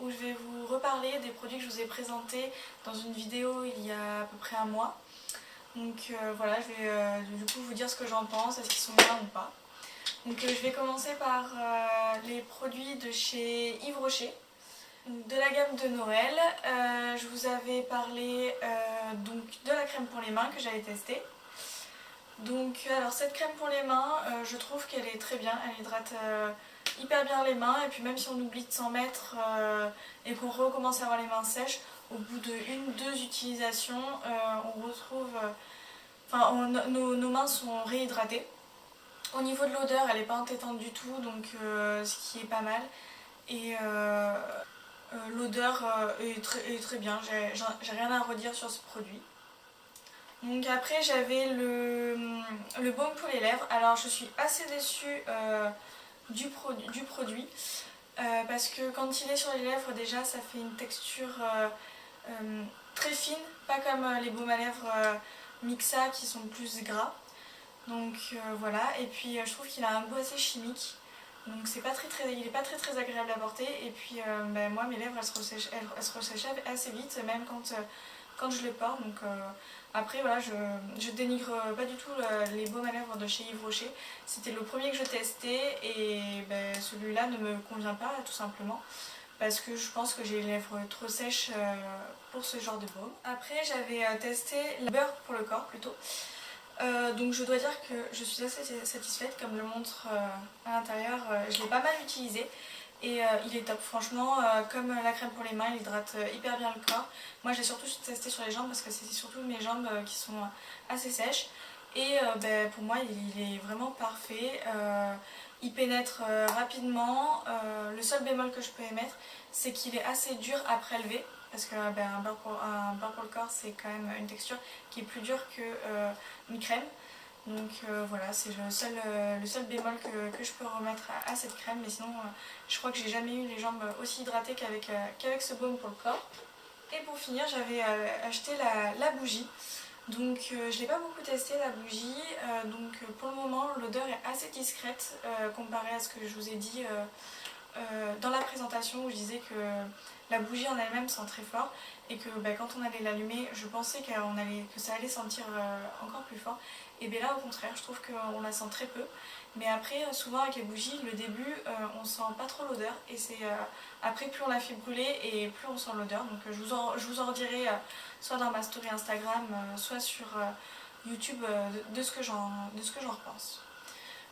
où je vais vous reparler des produits que je vous ai présentés dans une vidéo il y a à peu près un mois. Donc voilà, je vais du coup vous dire ce que j'en pense, est-ce qu'ils sont bien ou pas. Donc je vais commencer par les produits de chez Yves Rocher, de la gamme de Noël. Je vous avais parlé donc de la crème pour les mains que j'avais testée. Donc alors cette crème pour les mains, je trouve qu'elle est très bien, elle hydrate hyper bien les mains, et puis même si on oublie de s'en mettre et qu'on recommence à avoir les mains sèches, au bout de 1-2 utilisations, on retrouve, nos mains sont réhydratées. Au niveau de l'odeur, elle n'est pas entêtante du tout, donc ce qui est pas mal. Et l'odeur est très bien, j'ai rien à redire sur ce produit. Donc après j'avais le baume pour les lèvres. Alors je suis assez déçue du produit parce que quand il est sur les lèvres déjà ça fait une texture très fine, pas comme les baumes à lèvres Mixa qui sont plus gras. Donc voilà, et puis je trouve qu'il a un goût assez chimique. Donc il n'est pas très agréable à porter. Et puis moi mes lèvres elles se ressèchent assez vite, même quand je les porte. Donc après voilà, je dénigre pas du tout les baumes à lèvres de chez Yves Rocher. C'était le premier que je testais et celui-là ne me convient pas tout simplement. Parce que je pense que j'ai les lèvres trop sèches pour ce genre de baume. Après j'avais testé le beurre pour le corps plutôt. Donc je dois dire que je suis assez satisfaite, comme le montre à l'intérieur, je l'ai pas mal utilisé et il est top franchement, comme la crème pour les mains, il hydrate hyper bien le corps. Moi j'ai surtout testé sur les jambes parce que c'est surtout mes jambes qui sont assez sèches et pour moi il est vraiment parfait, il pénètre rapidement. Le seul bémol que je peux émettre c'est qu'il est assez dur à prélever. Parce qu'un beurre pour le corps, c'est quand même une texture qui est plus dure qu'une crème. Donc voilà, c'est le seul bémol que je peux remettre à cette crème. Mais sinon, je crois que j'ai jamais eu les jambes aussi hydratées qu'avec ce baume pour le corps. Et pour finir, j'avais acheté la bougie. Donc je ne l'ai pas beaucoup testé la bougie. Donc pour le moment, l'odeur est assez discrète comparée à ce que je vous ai dit dans la présentation où je disais que la bougie en elle-même sent très fort et que quand on allait l'allumer, je pensais que ça allait sentir encore plus fort. Et bien là au contraire, je trouve qu'on la sent très peu. Mais après, souvent avec les bougies, le début, on sent pas trop l'odeur et c'est après plus on la fait brûler et plus on sent l'odeur. Donc je vous en redirai soit dans ma story Instagram, soit sur YouTube de ce que j'en repense.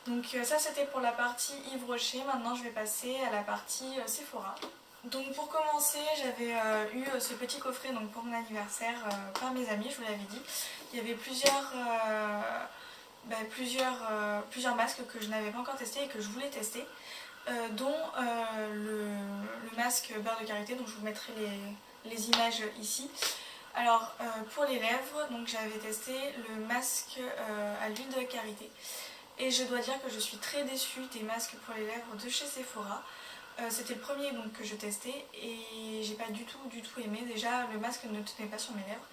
Donc ça c'était pour la partie Yves Rocher. Maintenant je vais passer à la partie Sephora. Donc pour commencer, j'avais eu ce petit coffret donc, pour mon anniversaire par mes amis, je vous l'avais dit. Il y avait plusieurs masques que je n'avais pas encore testés et que je voulais tester, dont le masque beurre de karité, donc je vous mettrai les images ici. Alors pour les lèvres, donc j'avais testé le masque à l'huile de karité. Et je dois dire que je suis très déçue des masques pour les lèvres de chez Sephora. C'était le premier donc, que je testais et j'ai pas du tout aimé. Déjà le masque ne tenait pas sur mes lèvres.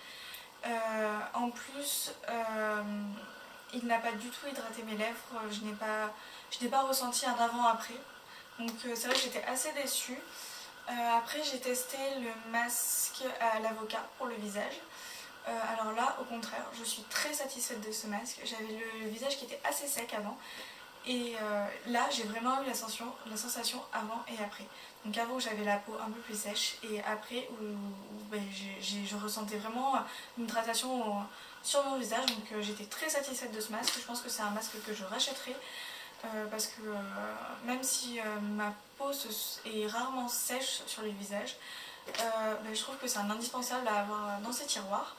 En plus il n'a pas du tout hydraté mes lèvres. Je n'ai pas ressenti un avant-après. Donc c'est vrai que j'étais assez déçue. Après j'ai testé le masque à l'avocat pour le visage. Alors là au contraire je suis très satisfaite de ce masque. J'avais le visage qui était assez sec avant et là j'ai vraiment eu la sensation avant et après. Donc avant j'avais la peau un peu plus sèche et après où je ressentais vraiment une hydratation sur mon visage. Donc j'étais très satisfaite de ce masque. Je pense que c'est un masque que je rachèterai parce que même si ma peau est rarement sèche sur le visage, je trouve que c'est un indispensable à avoir dans ces tiroirs.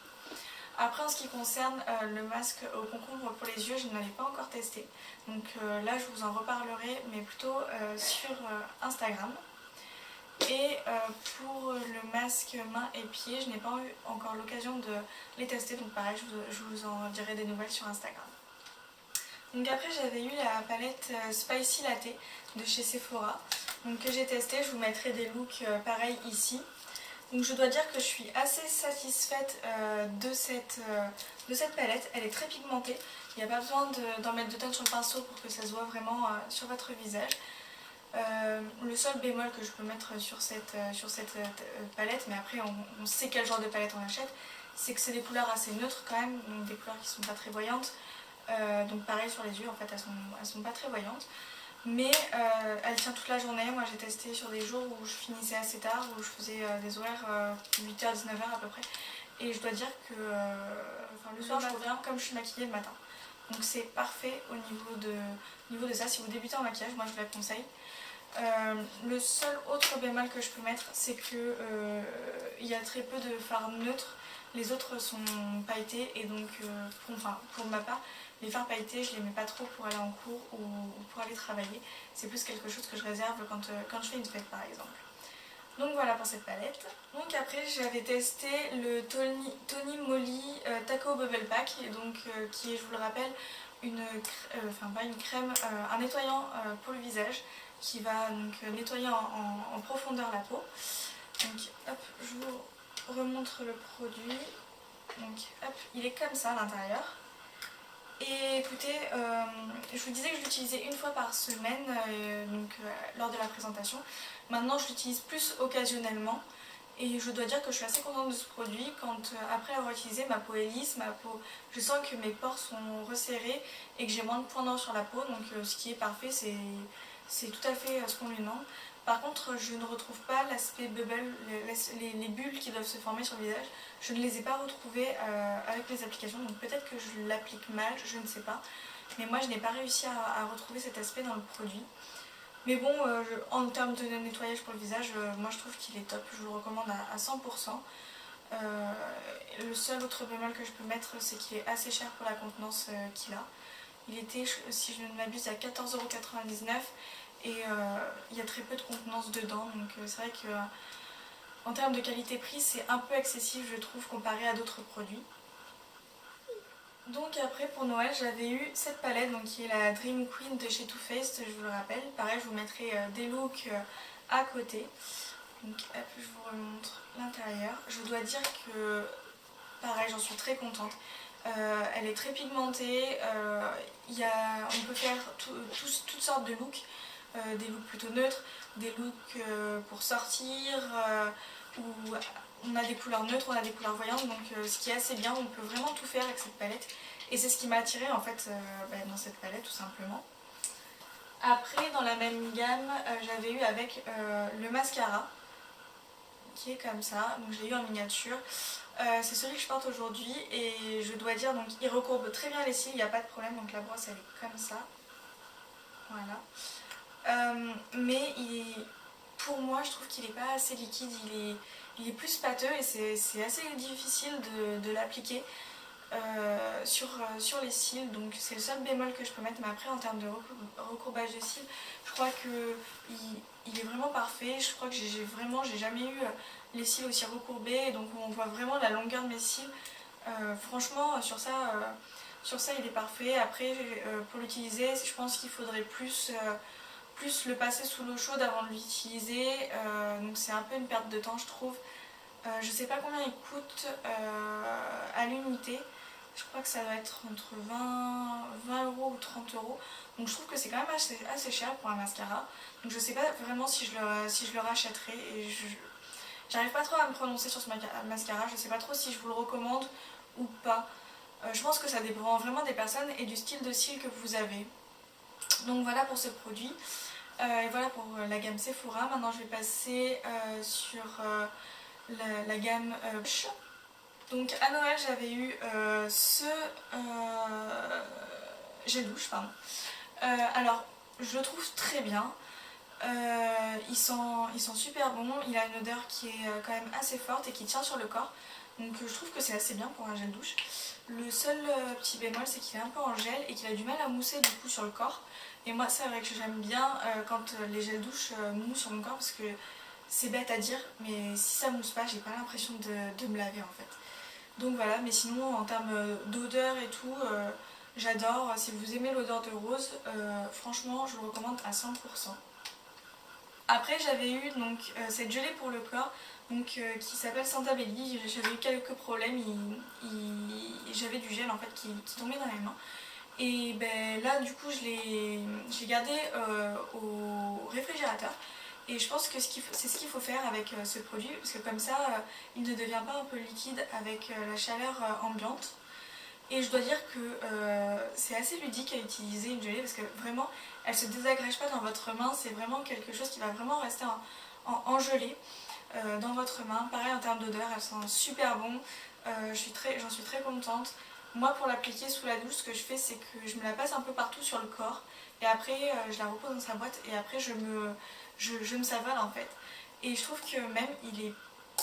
Après en ce qui concerne le masque au concombre pour les yeux, je ne l'avais pas encore testé. Donc là je vous en reparlerai mais plutôt sur Instagram. Et pour le masque mains et pieds, je n'ai pas eu encore l'occasion de les tester. Donc pareil, je vous en dirai des nouvelles sur Instagram. Donc après j'avais eu la palette Spicy Latte de chez Sephora. Donc que j'ai testé, je vous mettrai des looks pareils ici. Donc je dois dire que je suis assez satisfaite de cette palette. Elle est très pigmentée. Il n'y a pas besoin d'en mettre de tonnes sur le pinceau pour que ça se voit vraiment sur votre visage. Le seul bémol que je peux mettre sur cette palette, mais après on sait quel genre de palette on achète, c'est que c'est des couleurs assez neutres quand même, donc des couleurs qui sont pas très voyantes. Donc pareil sur les yeux, en fait elles sont pas très voyantes. Mais elle tient toute la journée. Moi j'ai testé sur des jours où je finissais assez tard, où je faisais des horaires 8h-19h à peu près. Et je dois dire que le soir je reviens comme je suis maquillée le matin. Donc c'est parfait au niveau de ça. Si vous débutez en maquillage, moi je vous la conseille. Le seul autre bémol que je peux mettre, c'est que il y a très peu de fards neutres. Les autres sont pailletés et donc pour ma part, les fards pailletés je les mets pas trop pour aller en cours ou pour aller travailler. C'est plus quelque chose que je réserve quand je fais une fête par exemple. Donc voilà pour cette palette. Donc après j'avais testé le Tony Moly Taco Bubble Pack, donc, qui est, je vous le rappelle, un nettoyant pour le visage qui va donc nettoyer en profondeur la peau. Donc hop, je vous remontre le produit. Donc hop, il est comme ça à l'intérieur. Et écoutez, je vous disais que je l'utilisais une fois par semaine lors de la présentation. Maintenant je l'utilise plus occasionnellement et je dois dire que je suis assez contente de ce produit. Après l'avoir utilisé, ma peau est lisse, je sens que mes pores sont resserrés et que j'ai moins de points noirs sur la peau, donc ce qui est parfait, c'est tout à fait ce qu'on lui demande. Par contre, je ne retrouve pas l'aspect bubble, les bulles qui doivent se former sur le visage. Je ne les ai pas retrouvées avec les applications, donc peut-être que je l'applique mal, je ne sais pas. Mais moi, je n'ai pas réussi à retrouver cet aspect dans le produit. Mais bon, en termes de nettoyage pour le visage, moi je trouve qu'il est top, je vous le recommande à 100%. Le seul autre bémol que je peux mettre, c'est qu'il est assez cher pour la contenance qu'il a. Il était, si je ne m'abuse, à 14,99 € et il y a très peu de contenance dedans, donc c'est vrai que en termes de qualité-prix, c'est un peu excessif, je trouve, comparé à d'autres produits. Donc après pour Noël j'avais eu cette palette donc, qui est la Dream Queen de chez Too Faced, je vous le rappelle. Pareil, je vous mettrai des looks à côté. Donc hop, je vous remontre l'intérieur. Je dois dire que pareil, j'en suis très contente. Elle est très pigmentée, on peut faire toutes sortes de looks. Des looks plutôt neutres, des looks pour sortir, où on a des couleurs neutres, on a des couleurs voyantes, donc ce qui est assez bien, on peut vraiment tout faire avec cette palette. Et c'est ce qui m'a attirée en fait dans cette palette tout simplement. Après dans la même gamme, j'avais eu avec le mascara, qui est comme ça, donc je l'ai eu en miniature. C'est celui que je porte aujourd'hui et je dois dire, donc il recourbe très bien les cils, il n'y a pas de problème, donc la brosse elle est comme ça. Voilà. Mais pour moi je trouve qu'il n'est pas assez liquide, il est plus pâteux et c'est assez difficile de l'appliquer sur les cils, donc c'est le seul bémol que je peux mettre. Mais après en termes de recourbage de cils, je crois qu'il est vraiment parfait. Je crois que j'ai jamais eu les cils aussi recourbés, donc on voit vraiment la longueur de mes cils. Franchement sur ça il est parfait. Après pour l'utiliser, je pense qu'il faudrait plus le passer sous l'eau chaude avant de l'utiliser, donc c'est un peu une perte de temps je trouve. Je sais pas combien il coûte à l'unité, je crois que ça doit être entre 20 € ou 30 €, donc je trouve que c'est quand même assez cher pour un mascara, donc je sais pas vraiment si je le rachèterai et j'arrive pas trop à me prononcer sur ce mascara, je sais pas trop si je vous le recommande ou pas. Je pense que ça dépend vraiment des personnes et du style de cils que vous avez. Donc voilà pour ce produit. Et voilà pour la gamme Sephora. Maintenant je vais passer sur la gamme Lush. Donc à Noël j'avais eu ce gel douche, pardon. Alors je le trouve très bien. Il sent super bon. Il a une odeur qui est quand même assez forte et qui tient sur le corps. Donc je trouve que c'est assez bien pour un gel douche. Le seul petit bémol, c'est qu'il est un peu en gel et qu'il a du mal à mousser du coup sur le corps. Et moi c'est vrai que j'aime bien quand les gels douche moussent sur mon corps, parce que c'est bête à dire, mais si ça mousse pas, j'ai pas l'impression de me laver en fait. Donc voilà, mais sinon en termes d'odeur et tout, j'adore. Si vous aimez l'odeur de rose, franchement je le recommande à 100%. Après j'avais eu donc cette gelée pour le corps donc, qui s'appelle Santa Belli. J'avais eu quelques problèmes, j'avais du gel en fait qui tombait dans les mains. Et ben, là du coup je l'ai gardé au réfrigérateur. Et je pense que c'est ce qu'il faut faire avec ce produit, parce que comme ça il ne devient pas un peu liquide avec la chaleur ambiante. Et je dois dire que c'est assez ludique à utiliser une gelée, parce que vraiment elle se désagrège pas dans votre main, c'est vraiment quelque chose qui va vraiment rester en gelée dans votre main. Pareil en termes d'odeur, elle sent super bon, j'en suis très contente. Moi pour l'appliquer sous la douche, ce que je fais c'est que je me la passe un peu partout sur le corps, et après je la repose dans sa boîte, et après je me savale en fait. Et je trouve que même il est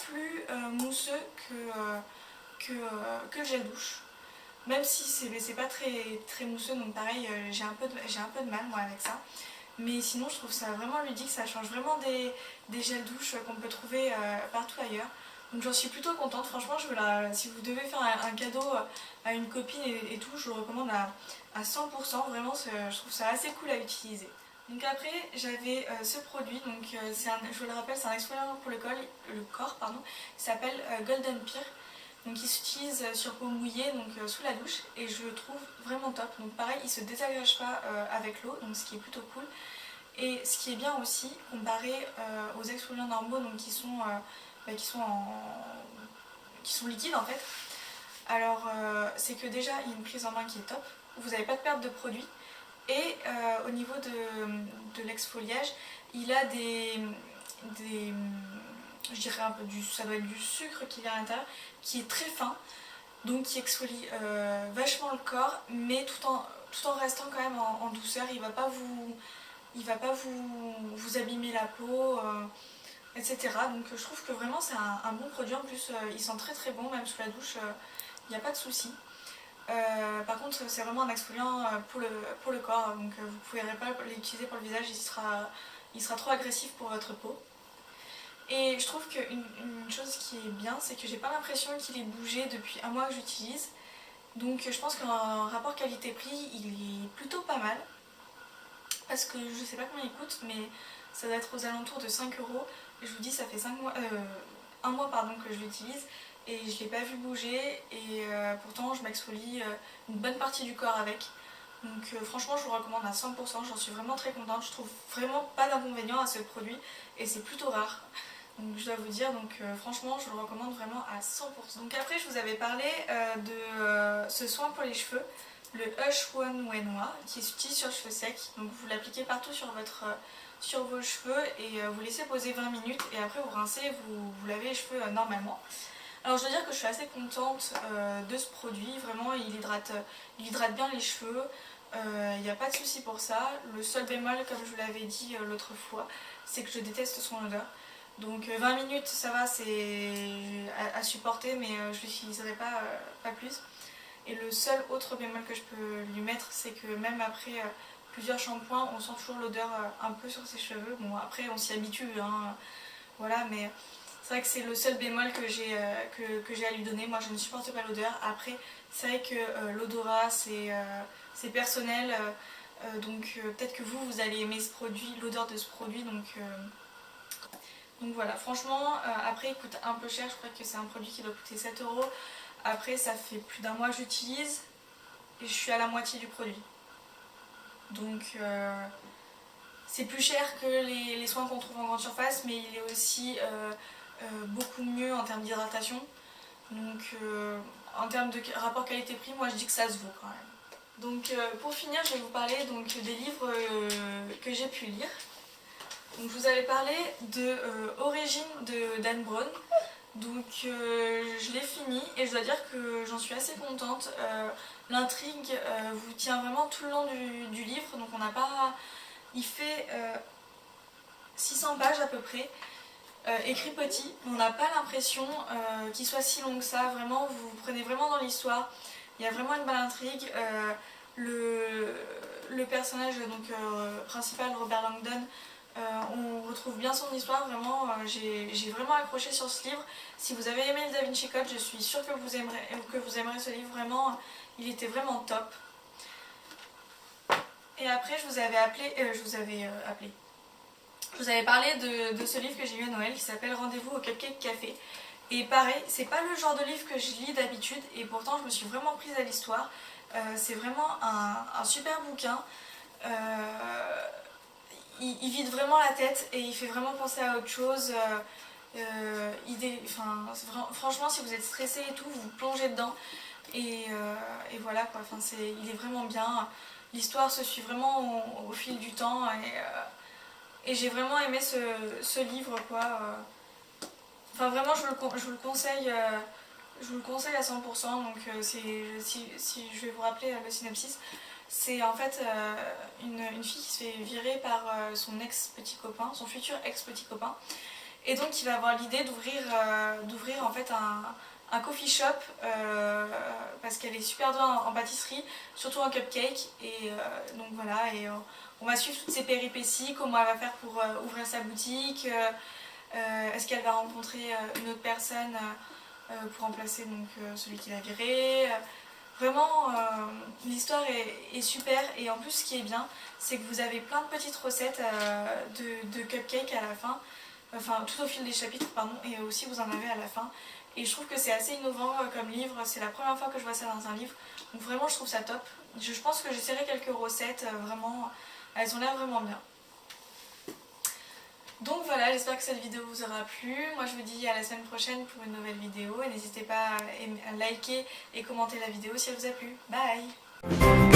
plus mousseux que le gel douche. Même si c'est pas très mousseux, donc pareil, j'ai un peu de mal moi avec ça. Mais sinon je trouve ça vraiment ludique, ça change vraiment des gels douche qu'on peut trouver partout ailleurs. Donc j'en suis plutôt contente, franchement si vous devez faire un cadeau à une copine et tout, je le recommande à 100%, vraiment je trouve ça assez cool à utiliser. Donc après j'avais ce produit, donc je vous le rappelle, c'est un exfoliant pour le corps, pardon, qui s'appelle Golden Pear. Donc il s'utilise sur peau mouillée, donc sous la douche, et je le trouve vraiment top. Donc pareil, il se désagrège pas avec l'eau, donc ce qui est plutôt cool. Et ce qui est bien aussi, comparé aux exfoliants normaux, donc qui sont liquides en fait. Alors c'est que déjà il y a une prise en main qui est top, vous n'avez pas de perte de produit. Et au niveau de l'exfoliage, il a je dirais un peu ça doit être du sucre qui est à l'intérieur, qui est très fin, donc qui exfolie vachement le corps, mais tout en restant quand même en douceur. Il va pas vous abîmer la peau, etc. Donc je trouve que vraiment c'est un bon produit. En plus il sent très très bon, même sous la douche, il n'y a pas de souci. Par contre c'est vraiment un exfoliant pour le corps, donc vous ne pourrez pas l'utiliser pour le visage, il sera trop agressif pour votre peau. Et je trouve qu'une chose qui est bien, c'est que j'ai pas l'impression qu'il ait bougé depuis un mois que j'utilise. Donc je pense qu'en rapport qualité-prix, il est plutôt pas mal. Parce que je sais pas combien il coûte, mais ça doit être aux alentours de 5 euros. Et je vous dis, ça fait un mois pardon, que je l'utilise. Et je l'ai pas vu bouger. Et pourtant, je m'exfolie une bonne partie du corps avec. Donc franchement, je vous le recommande à 100%. J'en suis vraiment très contente. Je trouve vraiment pas d'inconvénient à ce produit. Et c'est plutôt rare. Donc je dois vous dire, franchement je le recommande vraiment à 100%. Donc après je vous avais parlé de ce soin pour les cheveux, le Hush One Wenwa, qui s'utilise sur cheveux secs. Donc vous l'appliquez partout sur vos cheveux et vous laissez poser 20 minutes, et après vous rincez, vous lavez les cheveux normalement. Alors je dois dire que je suis assez contente de ce produit, vraiment il hydrate bien les cheveux, il n'y a pas de souci pour ça. Le seul bémol, comme je vous l'avais dit l'autre fois, c'est que je déteste son odeur. Donc 20 minutes ça va, c'est à supporter, mais je l'utiliserai pas plus. Et le seul autre bémol que je peux lui mettre, c'est que même après plusieurs shampoings, on sent toujours l'odeur un peu sur ses cheveux. Bon après on s'y habitue, hein, voilà, mais c'est vrai que c'est le seul bémol que j'ai à lui donner. Moi je ne supporte pas l'odeur. Après c'est vrai que l'odorat c'est personnel, donc peut-être que vous allez aimer ce produit, l'odeur de ce produit, donc voilà, franchement, après il coûte un peu cher, je crois que c'est un produit qui doit coûter 7 euros. Après ça fait plus d'un mois que j'utilise et je suis à la moitié du produit. Donc c'est plus cher que les soins qu'on trouve en grande surface, mais il est aussi beaucoup mieux en termes d'hydratation. Donc en termes de rapport qualité-prix, moi je dis que ça se vaut quand même. Donc pour finir, je vais vous parler des livres que j'ai pu lire. Donc, je vous avais parlé de Origine de Dan Brown. Donc je l'ai fini et je dois dire que j'en suis assez contente. L'intrigue vous tient vraiment tout le long du livre. Donc il fait 600 pages à peu près, écrit petit. On n'a pas l'impression qu'il soit si long que ça. Vraiment, vous vous prenez vraiment dans l'histoire. Il y a vraiment une belle intrigue. Le personnage principal, Robert Langdon, on retrouve bien son histoire, vraiment j'ai vraiment accroché sur ce livre. Si vous avez aimé le Da Vinci Code, je suis sûre que vous aimerez ce livre, vraiment il était vraiment top. Et après je vous avais parlé de ce livre que j'ai eu à Noël qui s'appelle Rendez-vous au Cupcake Café, Et pareil, c'est pas le genre de livre que je lis d'habitude et pourtant je me suis vraiment prise à l'histoire. C'est vraiment un super bouquin. Il vide vraiment la tête et il fait vraiment penser à autre chose. Franchement, si vous êtes stressé et tout, vous vous plongez dedans. Et voilà quoi, il est vraiment bien. L'histoire se suit vraiment au fil du temps et j'ai vraiment aimé ce livre quoi. Enfin vraiment je vous le conseille. Je vous le conseille à 100%, donc si je vais vous rappeler le synopsis, c'est en fait une fille qui se fait virer par son ex-petit copain, son futur ex-petit copain, et donc qui va avoir l'idée d'ouvrir en fait un coffee shop parce qu'elle est super douée en pâtisserie, surtout en cupcake, et donc voilà, et on va suivre toutes ses péripéties, comment elle va faire pour ouvrir sa boutique, est-ce qu'elle va rencontrer une autre personne pour remplacer donc, celui qui l'a viré. Vraiment, l'histoire est super et en plus ce qui est bien, c'est que vous avez plein de petites recettes de cupcakes à la fin, enfin tout au fil des chapitres pardon, et aussi vous en avez à la fin. Et je trouve que c'est assez innovant comme livre, c'est la première fois que je vois ça dans un livre, donc vraiment je trouve ça top. Je pense que j'essaierai quelques recettes, vraiment, elles ont l'air vraiment bien. Donc voilà, j'espère que cette vidéo vous aura plu. Moi je vous dis à la semaine prochaine pour une nouvelle vidéo et n'hésitez pas à liker et commenter la vidéo si elle vous a plu. Bye!